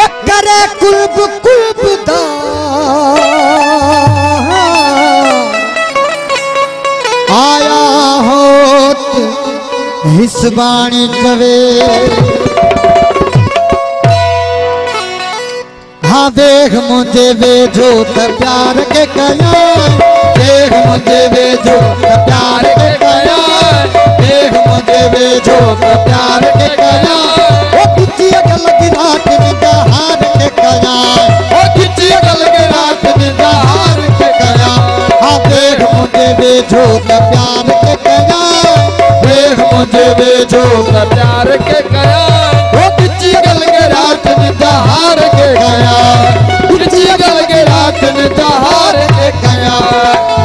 एक करे कुल्ब कुल्ब दा आया होत हिस बाणी कवे हाँ देख मुझे वेझो त प्यार के कया देख मुझे वेझो त प्यार के कया देख मुझे वेझो त प्यार के कया ओ किची अगल की रात निंदा हार के कया ओ किची अगल की रात निंदा हार के कया हाँ देख मुझे वेझो त प्यार के कया देख मुझे वेझो त प्यार के कया ओ किची अगल की रात निंदा हार के कया किची अगल की रात निंदा हार के कया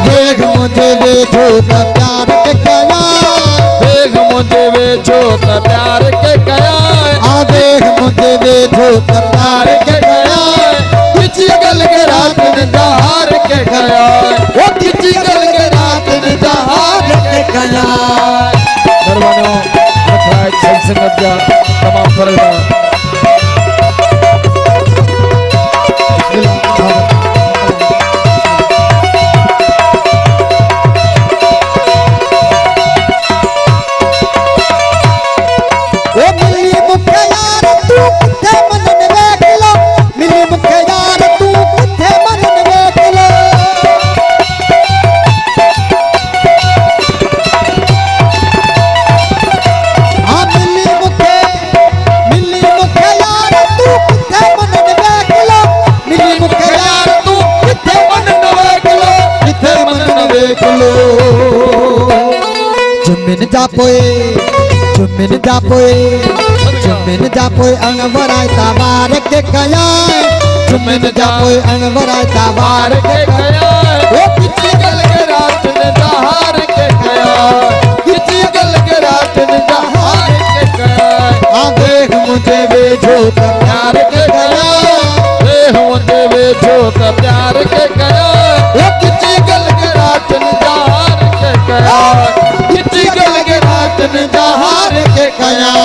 देख मुझे वेझो त प्यार के कया देख मुझे वेझो त प्यार के कया आ देख मुझे वेझो त प्यार के कया किची अगल की रात निंदा हार के कया ओ किची अगल की रात निंदा हार के कया परवानो अठाई संगत जा तमाम फर्ज चुमिन जापोए अनवराय तावार के कया चुमिन जापोए अनवराय तावार के कया ओ किची गल के रात ने दहार के कया किची गल के रात ने दहार के कया आ देख मुझे वेझो त प्यार के कया देख मुझे वेझो त प्यार के कया ओ किची गल के रात ने दहार के कया किची गल के रात ने दहार के कया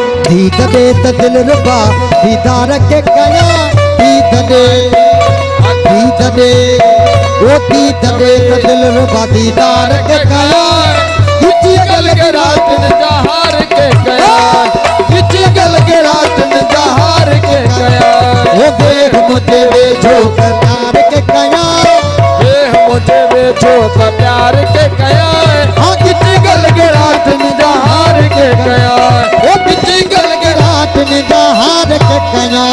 दिल रुबा दीदार के कया दीदने ओ दीदने दिल रुबा दीदार के कया किची गल के रात ने दहार के कया किची गल के रात ने दहार के कया ओ देख मुझे वेझो त प्यार के कया देख मुझे वेझो त प्यार के कया हाँ किची गल के रात ने दहार के कया ओ किची गल के रात ने दहार के कया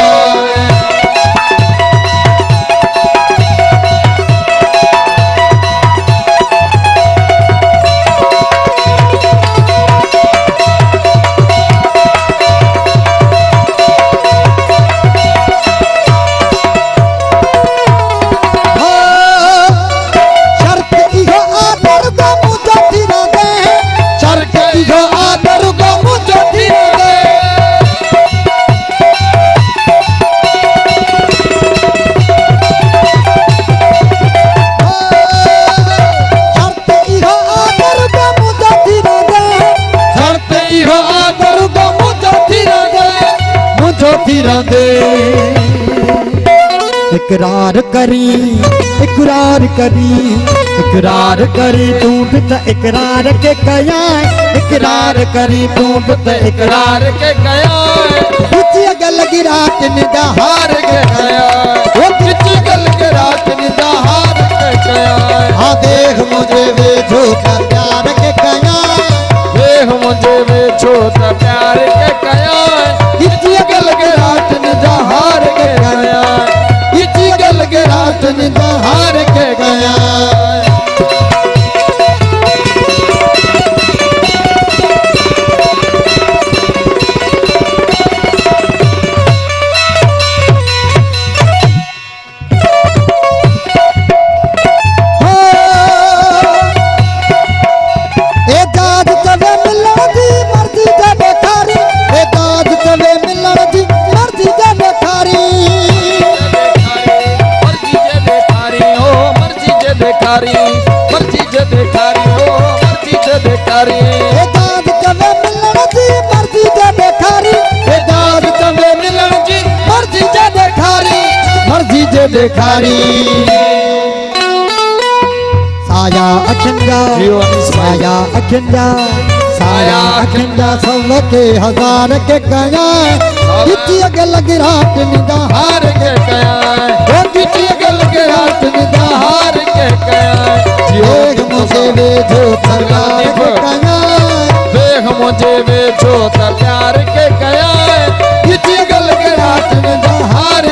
इकरार करी तू भी त इकरार के कया इकरार करी तू भी त इकरार के कया किची गल की रात ने दहार के कया ओ किची गल की रात ने दहार के कया हाँ देख मुझे वेझो त प्यार के कया देख मुझे वेझो त प्यार के कया किची गल की रात ने दहार के देखारी मर्जी जे देखारी ओ मर्जी जे देखारी दाद तवे मिलन जी मर्जी जे देखारी दाद तवे मिलन जी मर्जी जे देखारी मर्जी जे देखारी साया अखंडा साया अखंडा साया अखंडा सब के हजार के कया किती अगल लगे रात निदा हार के कया ओ किती अगल लगे रात निदा हार के कया देख मुझे वे जो सरकार के कया देख मुझे वे जो प्यार के कया किती अगल लगे रात निदा हार